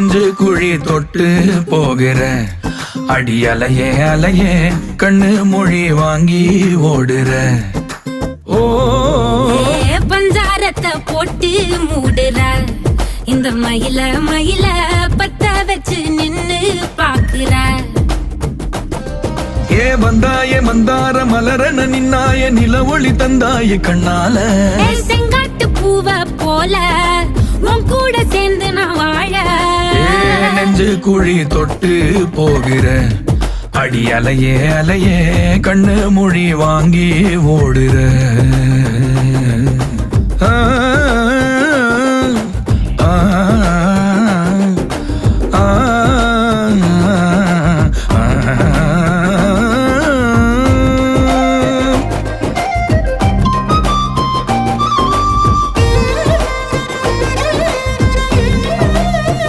நெஞ்சு குழி தொட்டு போகிற அடி அலையே அலையே கண்ணு மொழி வாங்கி ஓடுற. ஓ பஞ்சாரத்தை போட்டு மூடுற இந்த மயில மயில பத்த வச்சு நின்னு பாக்குற. ஏ வந்தாய மந்தார மலரன நின்னாய நில ஒளி தந்தாய கண்ணால. செங்காட்டு பூவ போல உன் கூட சேர்ந்து நான் வாழ. நெஞ்சு குழி தொட்டு போகிற அடி அலையே அலையே கண்ணு மொழி வாங்கி ஓடுற.